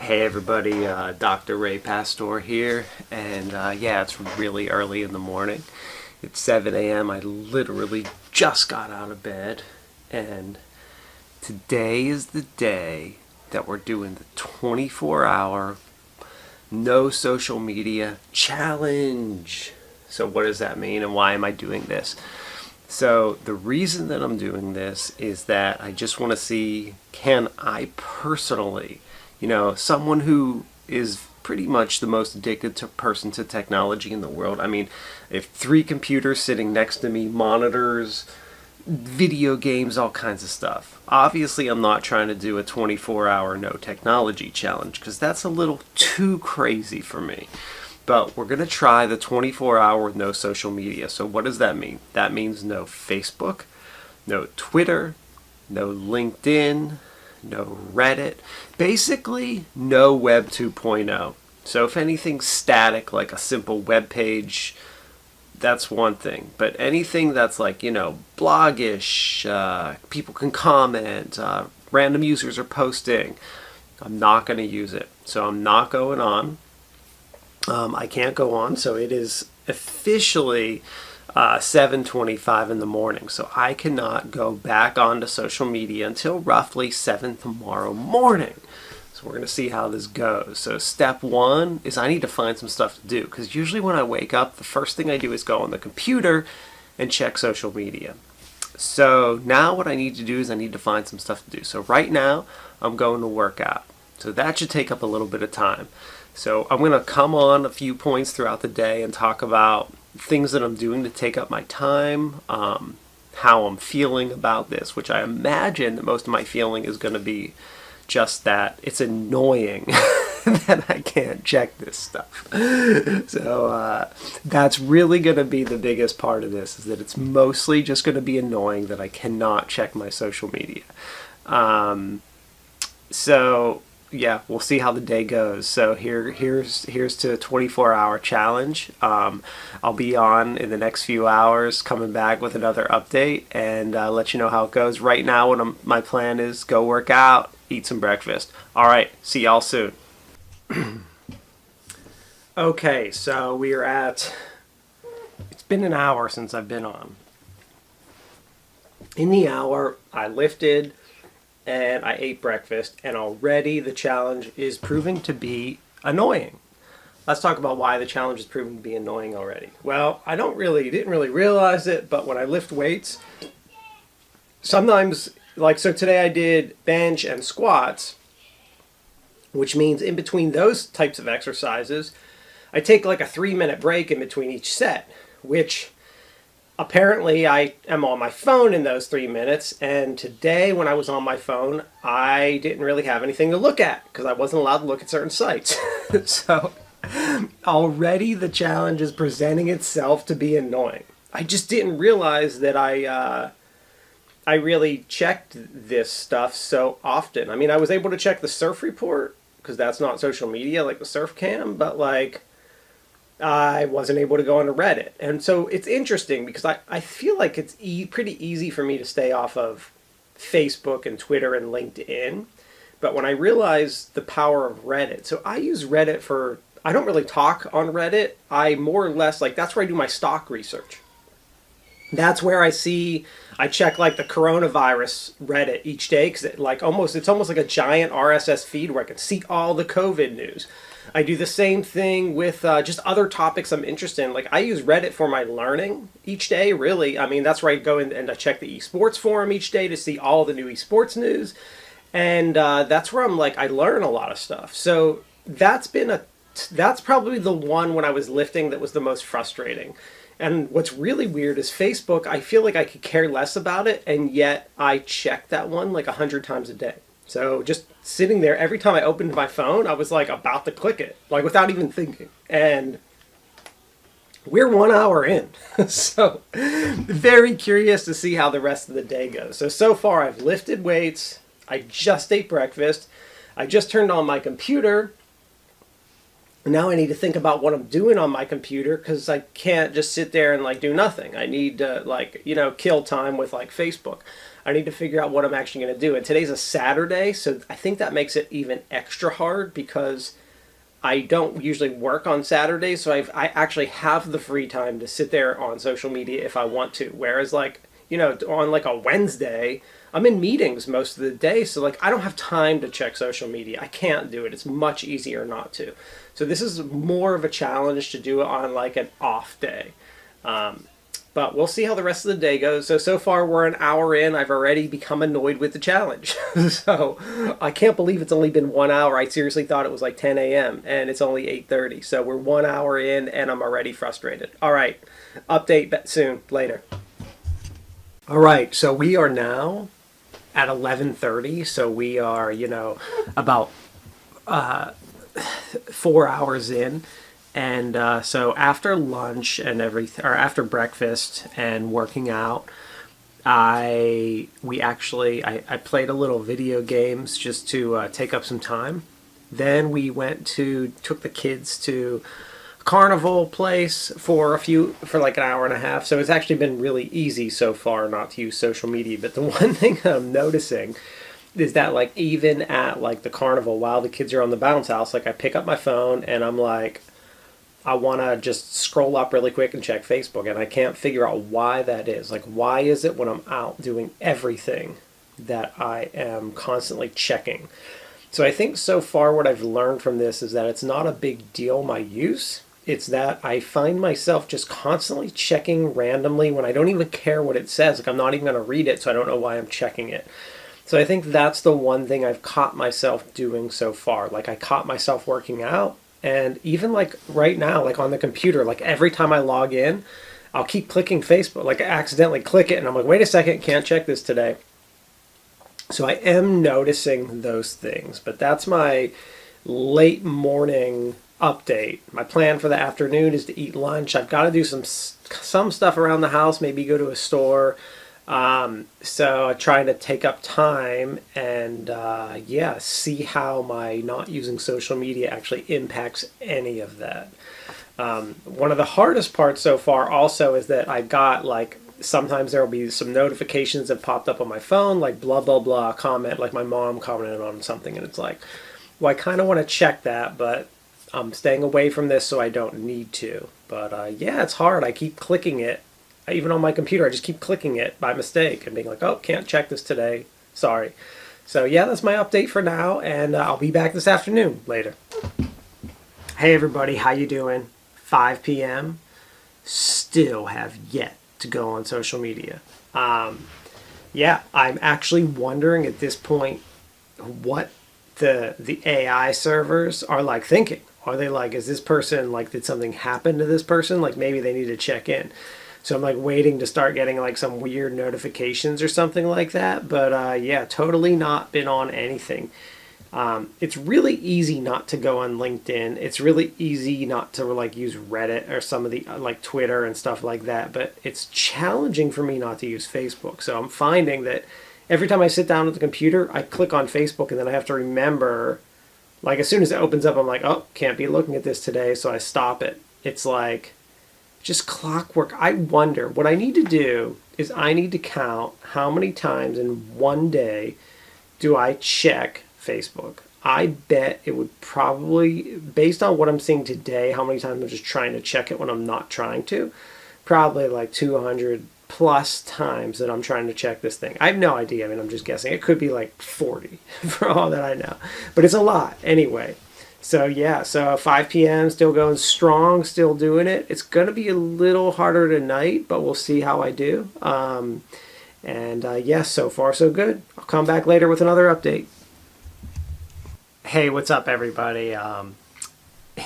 Hey everybody, Dr. Ray Pastor here, and yeah, it's really early in the morning. It's 7 a.m. I literally just got out of bed, and today is the day that we're doing the 24-hour no social media challenge. So what does that mean, and why am I doing this? So the reason that I'm doing this is that I just want to see, can I personally, someone who is pretty much the most addicted person to technology in the world. I mean, if 3 computers sitting next to me, monitors, video games, all kinds of stuff. Obviously, I'm not trying to do a 24-hour no technology challenge because that's a little too crazy for me. But we're going to try the 24-hour no social media. So what does that mean? That means no Facebook, no Twitter, no LinkedIn, no Reddit. Basically, no Web 2.0. So if anything's static, like a simple web page, that's one thing. But anything that's like, blogish, people can comment, random users are posting, I'm not going to use it. So I'm not going on. I can't go on, so it is officially 7:25 in the morning. So I cannot go back onto social media until roughly 7 tomorrow morning. So we're going to see how this goes. So step 1 is I need to find some stuff to do, because usually when I wake up, the first thing I do is go on the computer and check social media. So now what I need to do is I need to find some stuff to do. So right now, I'm going to work out. So that should take up a little bit of time. So I'm going to come on a few points throughout the day and talk about things that I'm doing to take up my time, how I'm feeling about this, which I imagine that most of my feeling is going to be just that it's annoying that I can't check this stuff. So that's really going to be the biggest part of this, is that it's mostly just going to be annoying that I cannot check my social media. So yeah, we'll see how the day goes. So here's to a 24-hour challenge. I'll be on in the next few hours, coming back with another update and let you know how it goes. Right now, my plan is go work out, eat some breakfast. All right, see y'all soon. Okay, so we are at. It's been an hour since I've been on. In the hour, I lifted and I ate breakfast, and already the challenge is proving to be annoying. Let's talk about why the challenge is proving to be annoying already. Well, I didn't really realize it, but when I lift weights, sometimes, so today I did bench and squats, which means in between those types of exercises, I take like a 3-minute break in between each set, which apparently I am on my phone in those 3 minutes, and today when I was on my phone, I didn't really have anything to look at because I wasn't allowed to look at certain sites. So already the challenge is presenting itself to be annoying. I just didn't realize that I really checked this stuff so often. I mean, I was able to check the surf report because that's not social media like the surf cam, but I wasn't able to go onto Reddit. And so it's interesting because I feel like it's pretty easy for me to stay off of Facebook and Twitter and LinkedIn. But when I realized the power of Reddit, so I use Reddit I don't really talk on Reddit. I more or less, that's where I do my stock research. That's where I check the coronavirus Reddit each day because it's almost like a giant RSS feed where I can see all the COVID news. I do the same thing with just other topics I'm interested in. I use Reddit for my learning each day, really. I mean, that's where I go in and I check the esports forum each day to see all the new esports news. And that's where I learn a lot of stuff. So that's probably the one when I was lifting that was the most frustrating. And what's really weird is Facebook, I feel like I could care less about it, and yet I check that one 100 times a day. So just sitting there, every time I opened my phone, I was about to click it, without even thinking. And we're 1 hour in. So very curious to see how the rest of the day goes. So far I've lifted weights. I just ate breakfast. I just turned on my computer. Now I need to think about what I'm doing on my computer because I can't just sit there and like do nothing. I need to like, kill time with like Facebook. I need to figure out what I'm actually going to do. And today's a Saturday, so I think that makes it even extra hard because I don't usually work on Saturdays, so I actually have the free time to sit there on social media if I want to. Whereas like, on like a Wednesday, I'm in meetings most of the day, so like I don't have time to check social media. I can't do it. It's much easier not to. So this is more of a challenge to do it on like an off day. But we'll see how the rest of the day goes. So far we're an hour in. I've already become annoyed with the challenge. So I can't believe it's only been 1 hour. I seriously thought it was like 10 a.m. and it's only 8:30. So we're 1 hour in and I'm already frustrated. All right, update soon, later. All right, so we are now at 11:30. So we are, about 4 hours in. And so after lunch and everything, or after breakfast and working out, I played a little video games just to take up some time. Then we took the kids to a carnival place for like an hour and a half. So it's actually been really easy so far not to use social media. But the one thing I'm noticing is that like even at like the carnival while the kids are on the bounce house, like I pick up my phone and I'm like, I want to just scroll up really quick and check Facebook, and I can't figure out why that is. Like, why is it when I'm out doing everything that I am constantly checking? So I think so far what I've learned from this is that it's not a big deal, my use. It's that I find myself just constantly checking randomly when I don't even care what it says. Like, I'm not even going to read it, so I don't know why I'm checking it. So I think that's the one thing I've caught myself doing so far. Like, I caught myself working out. And even like right now, like on the computer, like every time I log in, I'll keep clicking Facebook. Like I accidentally click it and I'm like, wait a second, can't check this today. So I am noticing those things, but that's my late morning update. My plan for the afternoon is to eat lunch. I've got to do some stuff around the house, maybe go to a store. So I'm trying to take up time and see how my not using social media actually impacts any of that. One of the hardest parts so far also is that I got like sometimes there will be some notifications that popped up on my phone, like blah blah blah comment, like my mom commented on something, and it's like, well, I kind of want to check that, but I'm staying away from this so I don't need to. But it's hard. I keep clicking it. Even on my computer, I just keep clicking it by mistake and being like, oh, can't check this today. Sorry. So yeah, that's my update for now, and I'll be back this afternoon later. Hey everybody, how you doing? 5 p.m. Still have yet to go on social media. I'm actually wondering at this point what the AI servers are like thinking. Are they like, is this person like, did something happen to this person? Like maybe they need to check in. So I'm like waiting to start getting like some weird notifications or something like that. But totally not been on anything. It's really easy not to go on LinkedIn. It's really easy not to like use Reddit or some of the like Twitter and stuff like that. But it's challenging for me not to use Facebook. So I'm finding that every time I sit down at the computer, I click on Facebook and then I have to remember, like as soon as it opens up, I'm like, oh, can't be looking at this today. So I stop it. It's like just clockwork. I wonder, what I need to do is I need to count how many times in one day do I check Facebook. I bet it would probably, based on what I'm seeing today, how many times I'm just trying to check it when I'm not trying to, probably like 200 plus times that I'm trying to check this thing. I have no idea. I mean, I'm just guessing. It could be like 40 for all that I know. But it's a lot anyway. So 5 p.m. still going strong, still doing it. It's going to be a little harder tonight, but we'll see how I do. So far so good. I'll come back later with another update. Hey, what's up everybody?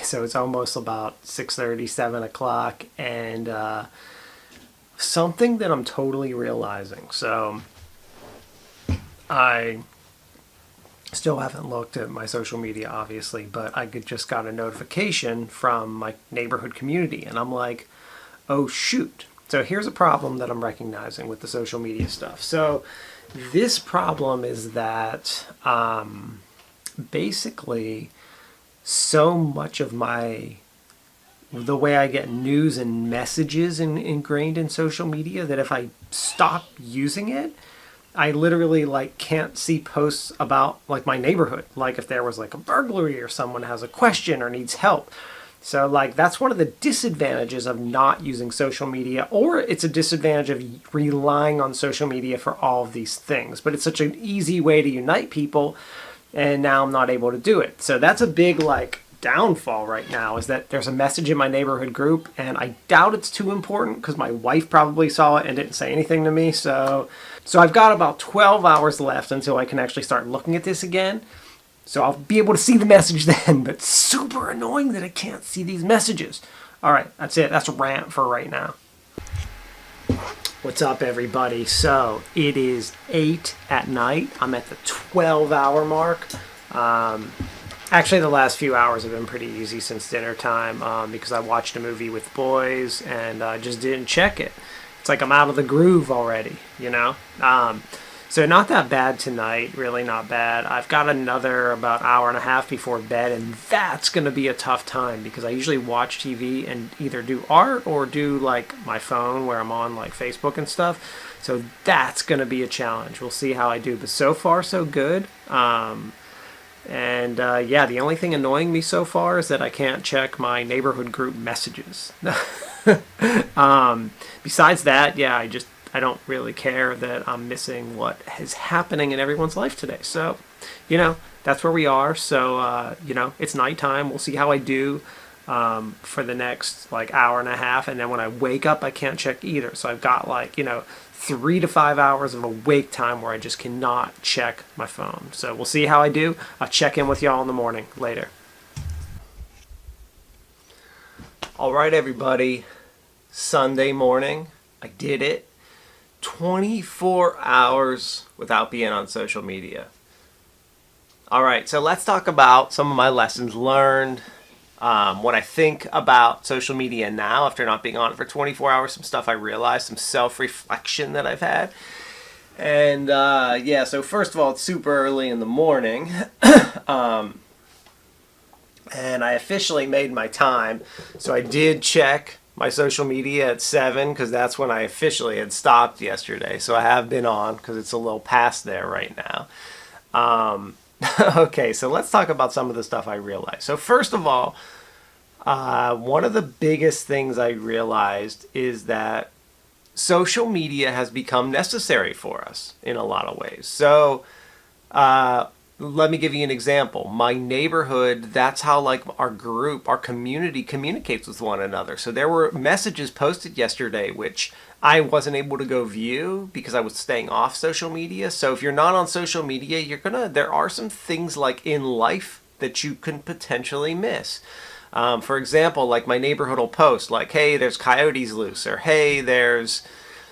So it's almost about 6:30, 7 o'clock, and something that I'm totally realizing. So I still haven't looked at my social media, obviously, but I just got a notification from my neighborhood community, and I'm like, oh shoot. So here's a problem that I'm recognizing with the social media stuff. So this problem is that basically so much of the way I get news and messages ingrained in social media that if I stop using it, I literally like can't see posts about like my neighborhood. Like if there was like a burglary or someone has a question or needs help. So like that's one of the disadvantages of not using social media, or it's a disadvantage of relying on social media for all of these things. But it's such an easy way to unite people, and now I'm not able to do it. So that's a big like downfall right now, is that there's a message in my neighborhood group and I doubt it's too important because my wife probably saw it and didn't say anything to me. So I've got about 12 hours left until I can actually start looking at this again. So I'll be able to see the message then, but super annoying that I can't see these messages. All right, that's it. That's a rant for right now. What's up, everybody? So it is 8 at night. I'm at the 12-hour mark. Actually, the last few hours have been pretty easy since dinner time because I watched a movie with the boys and just didn't check it. It's like I'm out of the groove already, you know? So not that bad tonight, really not bad. I've got another about hour and a half before bed, and that's going to be a tough time because I usually watch TV and either do art or do like my phone where I'm on like Facebook and stuff. So that's going to be a challenge. We'll see how I do, but so far so good. Yeah, the only thing annoying me so far is that I can't check my neighborhood group messages. Besides that, yeah, I don't really care that I'm missing what is happening in everyone's life today. So, that's where we are. So, it's nighttime. We'll see how I do for the next like hour and a half. And then when I wake up, I can't check either. So I've got 3 to 5 hours of awake time where I just cannot check my phone. So we'll see how I do. I'll check in with y'all in the morning later. All right, everybody. Sunday morning. I did it. 24 hours without being on social media. All right, so let's talk about some of my lessons learned. What I think about social media now after not being on it for 24 hours, some stuff I realized, some self-reflection that I've had. And so first of all, it's super early in the morning. And I officially made my time. So I did check my social media at 7 because that's when I officially had stopped yesterday. So I have been on because it's a little past there right now. Okay, so let's talk about some of the stuff I realized. So first of all, one of the biggest things I realized is that social media has become necessary for us in a lot of ways. So let me give you an example. My neighborhood, that's how our group, our community communicates with one another. So there were messages posted yesterday which I wasn't able to go view because I was staying off social media. So if you're not on social media, there are some things like in life that you can potentially miss. For example, like my neighborhood will post like, hey, there's coyotes loose, or hey, there's,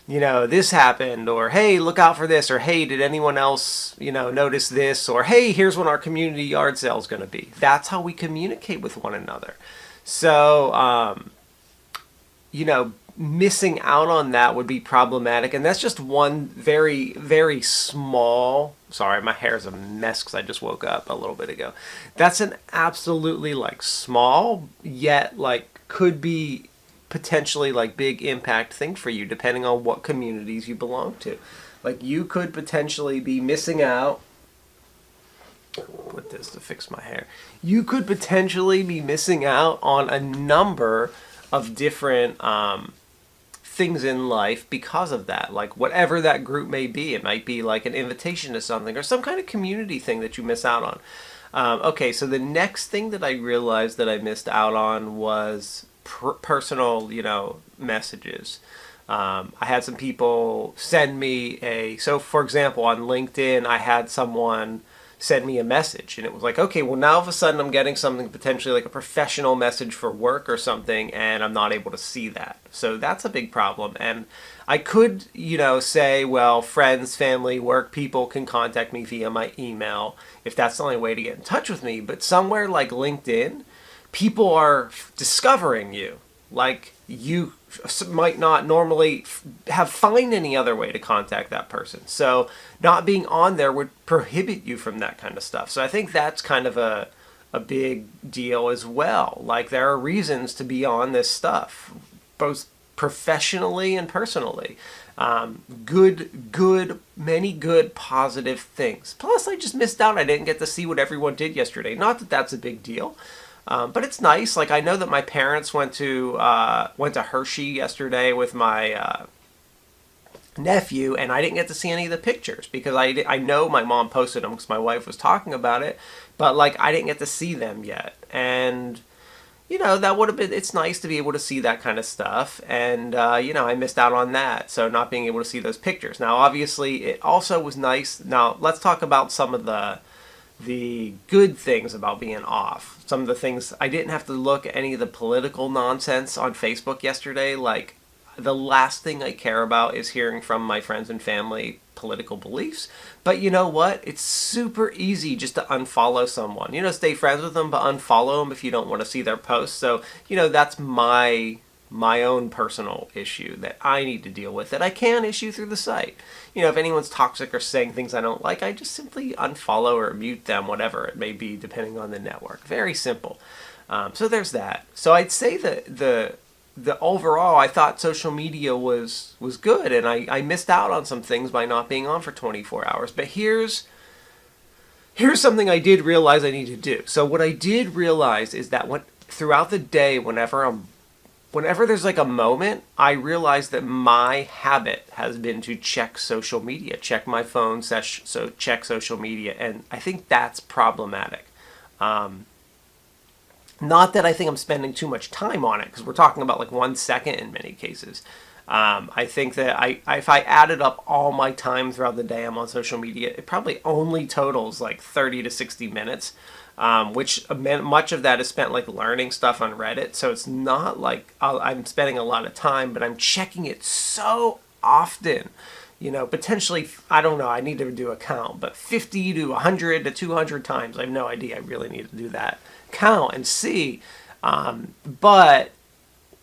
this happened, or hey, look out for this, or hey, did anyone else, notice this, or hey, here's when our community yard sale is going to be. That's how we communicate with one another. So, missing out on that would be problematic. And that's just one very, very small, sorry, my hair's a mess because I just woke up a little bit ago. That's an absolutely small, yet could be potentially big impact thing for you depending on what communities you belong to. You could potentially be missing out, put this to fix my hair. You could potentially be missing out on a number of different things in life because of that. Whatever that group may be, it might be an invitation to something or some kind of community thing that you miss out on. Okay, so the next thing that I realized that I missed out on was personal, messages. I had some people send me so for example, on LinkedIn, I had someone send me a message and it was okay, well now all of a sudden I'm getting something potentially a professional message for work or something, and I'm not able to see that. So that's a big problem. And I could, say, well, friends, family, work people can contact me via my email if that's the only way to get in touch with me. But somewhere like LinkedIn, people are discovering you. You might not normally find any other way to contact that person. So not being on there would prohibit you from that kind of stuff. So I think that's kind of a a big deal as well. Like, there are reasons to be on this stuff, both professionally and personally. Many good positive things. Plus, I just missed out. I didn't get to see what everyone did yesterday. Not that that's a big deal, but it's nice. Like, I know that my parents went to Hershey yesterday with my nephew, and I didn't get to see any of the pictures because I know my mom posted them because my wife was talking about it, but like I didn't get to see them yet. And that would have been, it's nice to be able to see that kind of stuff. And, I missed out on that. So not being able to see those pictures. Now, obviously, it also was nice. Now, let's talk about some of the good things about being off. Some of the things, I didn't have to look at any of the political nonsense on Facebook yesterday. Like, the last thing I care about is hearing from my friends and family political beliefs. But you know what? It's super easy just to unfollow someone. Stay friends with them, but unfollow them if you don't want to see their posts. So, that's my own personal issue that I need to deal with, that I can issue through the site. If anyone's toxic or saying things I don't like, I just simply unfollow or mute them, whatever it may be, depending on the network. Very simple. So there's that. So I'd say that the overall, I thought social media was good, and I missed out on some things by not being on for 24 hours. But here's something I did realize I need to do. So what I did realize is that throughout the day, whenever there's like a moment, I realize that my habit has been to check social media, check my phone, so check social media, and I think that's problematic. Not that I think I'm spending too much time on it, because we're talking about like 1 second in many cases. I think that if I added up all my time throughout the day I'm on social media, it probably only totals like 30 to 60 minutes, which much of that is spent like learning stuff on Reddit. So it's not like I'm spending a lot of time, but I'm checking it so often. Potentially, I don't know, I need to do a count, but 50 to 100 to 200 times. I have no idea. I really need to do that count and see. But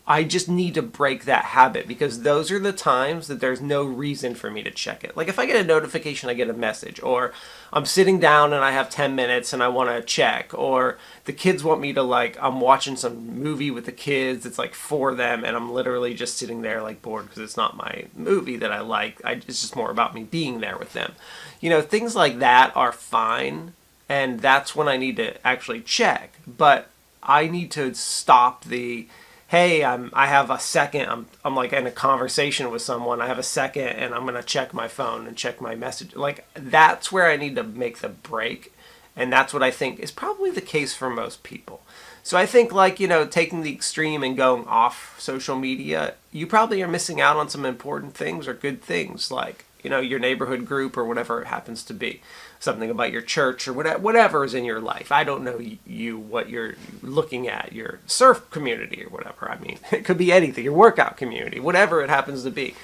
I just need to break that habit, because those are the times that there's no reason for me to check it. Like if I get a notification, I get a message, or I'm sitting down and I have 10 minutes and I want to check, or the kids want me to I'm watching some movie with the kids. It's like for them, and I'm literally just sitting there like bored because it's not my movie that I like. It's just more about me being there with them. Things like that are fine. And that's when I need to actually check. But I need to stop hey, I have a second, I'm like in a conversation with someone, I have a second and I'm going to check my phone and check my message. Like, that's where I need to make the break. And that's what I think is probably the case for most people. So I think taking the extreme and going off social media, you probably are missing out on some important things or good things, like, your neighborhood group or whatever it happens to be. Something about your church or whatever is in your life. I don't know what you're looking at, your surf community or whatever. I mean, it could be anything, your workout community, whatever it happens to be.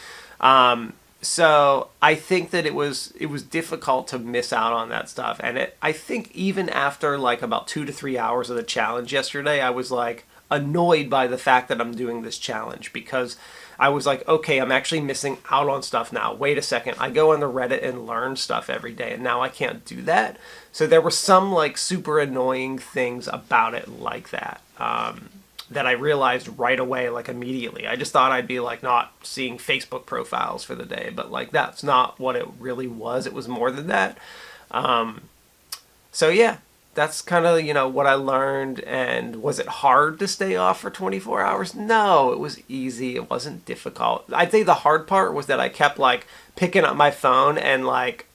So I think that it was difficult to miss out on that stuff. And I think even after like about 2 to 3 hours of the challenge yesterday, I was like annoyed by the fact that I'm doing this challenge, because I was like, okay, I'm actually missing out on stuff now. Wait a second. I go on the Reddit and learn stuff every day, and now I can't do that. So there were some like super annoying things about it like that, that I realized right away, like immediately. I just thought I'd be like not seeing Facebook profiles for the day, but like that's not what it really was. It was more than that. So yeah. That's kind of, what I learned. And was it hard to stay off for 24 hours? No, it was easy. It wasn't difficult. I'd say the hard part was that I kept like picking up my phone and like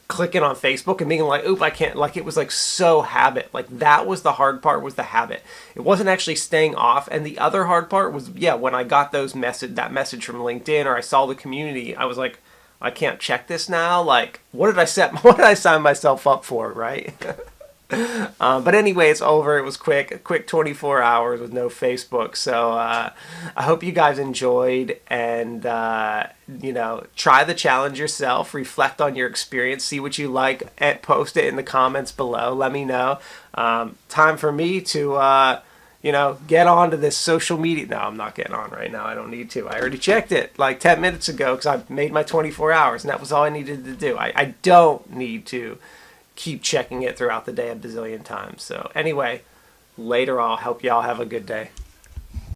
clicking on Facebook and being like, oop, I can't, like it was like so habit. Like that was the hard part, was the habit. It wasn't actually staying off. And the other hard part was, when I got that message from LinkedIn, or I saw the community, I was like, I can't check this now. Like, what did I sign myself up for, right? But anyway, it's over. It was a quick 24 hours with no Facebook. So I hope you guys enjoyed, and try the challenge yourself. Reflect on your experience. See what you like, and post it in the comments below. Let me know. Time for me to get onto this social media. No, I'm not getting on right now. I don't need to. I already checked it like 10 minutes ago because I made my 24 hours, and that was all I needed to do. I don't need to keep checking it throughout the day a bazillion times. So anyway, later I'll help y'all have a good day.